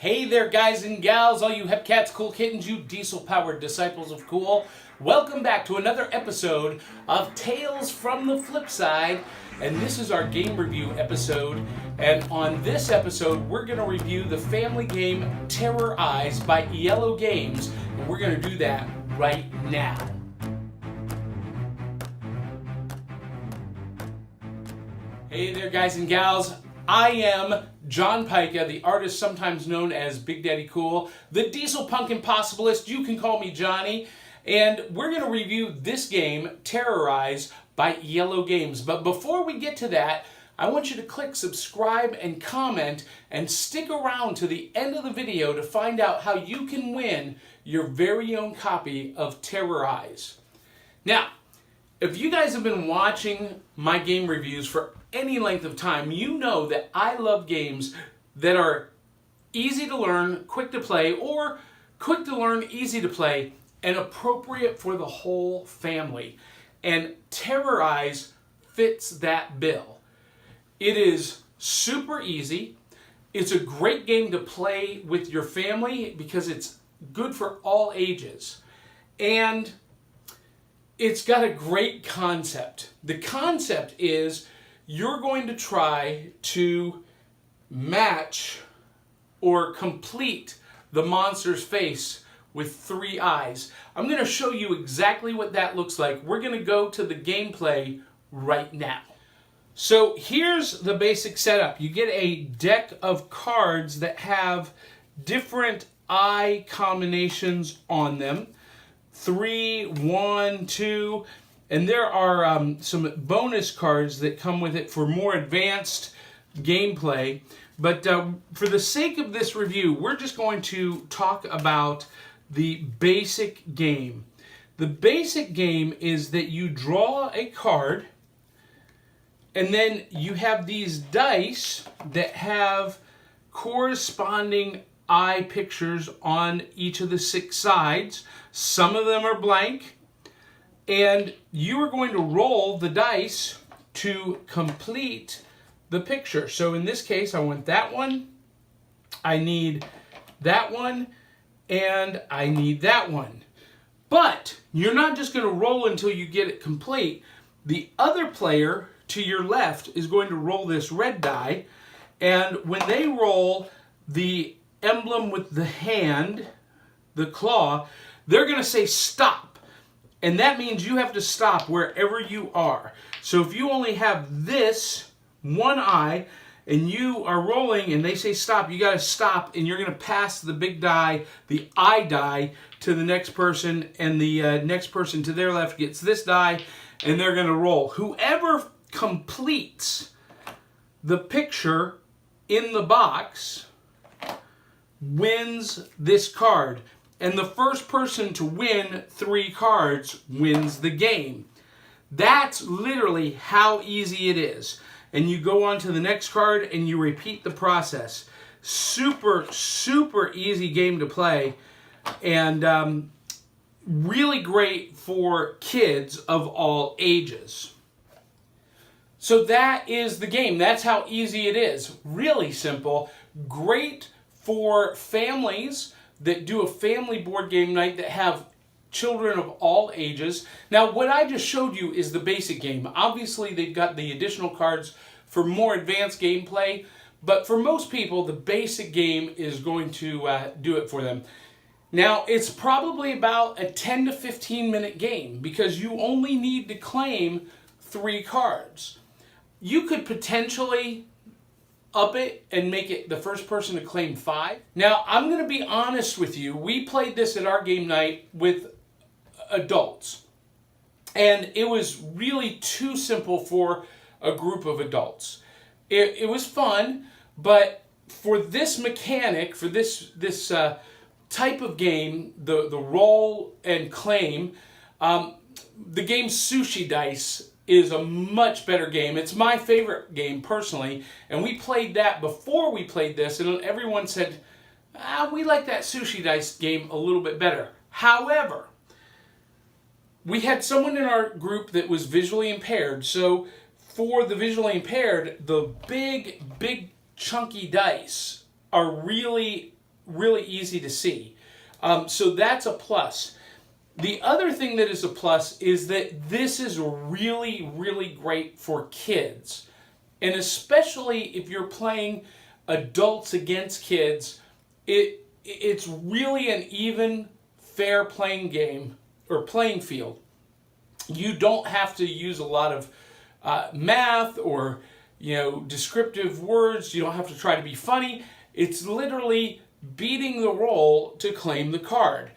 Hey there, guys and gals, all you hepcats, cool kittens, you diesel-powered disciples of cool. Welcome back to another episode of Tales from the Flip Side, and this is our game review episode. And on this episode, we're going to review the family game Terror Eyes by Yellow Games, and we're going to do that right now. Hey there, guys and gals. I am John Pyka, the artist sometimes known as Big Daddy Cool, the Diesel Punk Impossibilist, you can call me Johnny, and we're going to review this game, Terror Eyes, by Yellow Games. But before we get to that, I want you to click subscribe and comment and stick around to the end of the video to find out how you can win your very own copy of Terror Eyes. Now, if you guys have been watching my game reviews for any length of time, you know that I love games that are easy to learn, quick to play, or quick to learn, easy to play, and appropriate for the whole family. And Terror Eyes fits that bill. It is super easy. It's a great game to play with your family because it's good for all ages. And it's got a great concept. The concept is you're going to try to match or complete the monster's face with 3 eyes. I'm going to show you exactly what that looks like. We're going to go to the gameplay right now. So here's the basic setup. You get a deck of cards that have different eye combinations on them. 3, 1, 2, and there are some bonus cards that come with it for more advanced gameplay. But for the sake of this review, we're just going to talk about the basic game. The basic game is that you draw a card, and then you have these dice that have corresponding eye pictures on each of the 6 sides. Some of them are blank, and you are going to roll the dice to complete the picture. So in this case, I want that one, I need that one, and I need that one. But you're not just going to roll until you get it complete. The other player to your left is going to roll this red die, and when they roll the emblem with the hand, the claw, they're going to say stop. And that means you have to stop wherever you are. So if you only have this one eye and you are rolling and they say stop, you got to stop, and you're going to pass the big die, the eye die, to the next person, and the next person to their left gets this die, and they're going to roll. Whoever completes the picture in the box wins this card. And the first person to win 3 cards wins the game. That's literally how easy it is. And you go on to the next card and you repeat the process. Super, super easy game to play. And really great for kids of all ages. So that is the game. That's how easy it is. Really simple. Great for families that do a family board game night that have children of all ages. Now, what I just showed you is the basic game. Obviously, they've got the additional cards for more advanced gameplay, but for most people, the basic game is going to do it for them. Now, it's probably about a 10 to 15 minute game because you only need to claim 3 cards. You could potentially up it and make it the first person to claim 5. Now, I'm going to be honest with you. We played this at our game night with adults, and it was really too simple for a group of adults. It was fun, but for this mechanic, for this type of game, the roll and claim, the game Sushi Dice is a much better game. It's my favorite game personally, and we played that before we played this, and everyone said, we like that Sushi Dice game a little bit better. However, we had someone in our group that was visually impaired, so for the visually impaired, the big chunky dice are really really easy to see. So that's a plus. The other thing that is a plus is that this is really, really great for kids. And especially if you're playing adults against kids, it's really an even, fair playing game or playing field. You don't have to use a lot of math or descriptive words. You don't have to try to be funny. It's literally beating the roll to claim the card.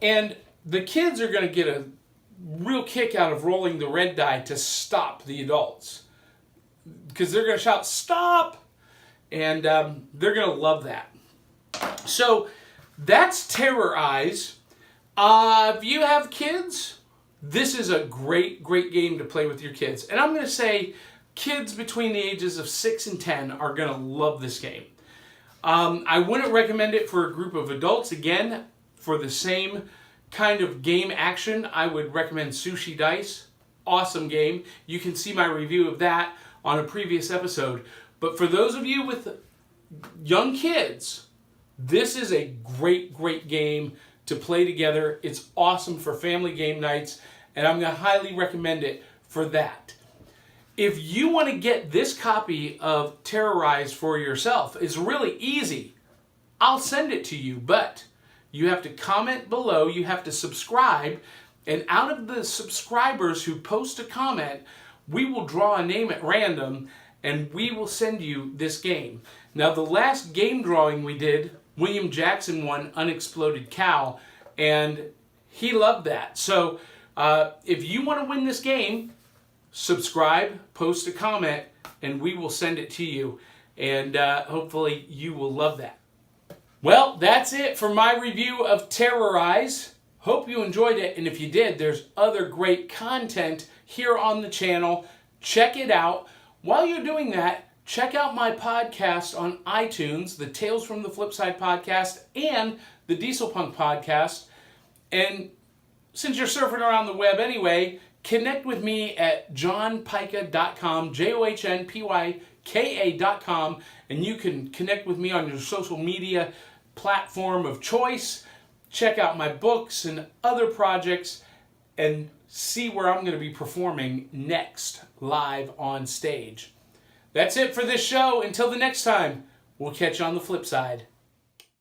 And the kids are going to get a real kick out of rolling the red die to stop the adults, because they're going to shout, "Stop!" And they're going to love that. So that's Terrorize. If you have kids, this is a great, great game to play with your kids. And I'm going to say kids between the ages of 6 and 10 are going to love this game. I wouldn't recommend it for a group of adults. Again, for the same kind of game action, I would recommend Sushi Dice. Awesome game. You can see my review of that on a previous episode. But for those of you with young kids, this is a great, great game to play together. It's awesome for family game nights, and I'm going to highly recommend it for that. If you want to get this copy of Terrorize for yourself, it's really easy. I'll send it to you, but you have to comment below, you have to subscribe, and out of the subscribers who post a comment, we will draw a name at random, and we will send you this game. Now, the last game drawing we did, William Jackson won Unexploded Cow, and he loved that. So if you want to win this game, subscribe, post a comment, and we will send it to you. And hopefully you will love that. Well, that's it for my review of Terrorize. Hope you enjoyed it, and if you did, there's other great content here on the channel. Check it out. While you're doing that, check out my podcast on iTunes, the Tales from the Flipside podcast and the Diesel Punk podcast. And since you're surfing around the web anyway, connect with me at johnpyka.com, JOHNPYKA.com, and you can connect with me on your social media platform of choice. Check out my books and other projects and see where I'm going to be performing next live on stage. That's it for this show. Until the next time, we'll catch you on the flip side.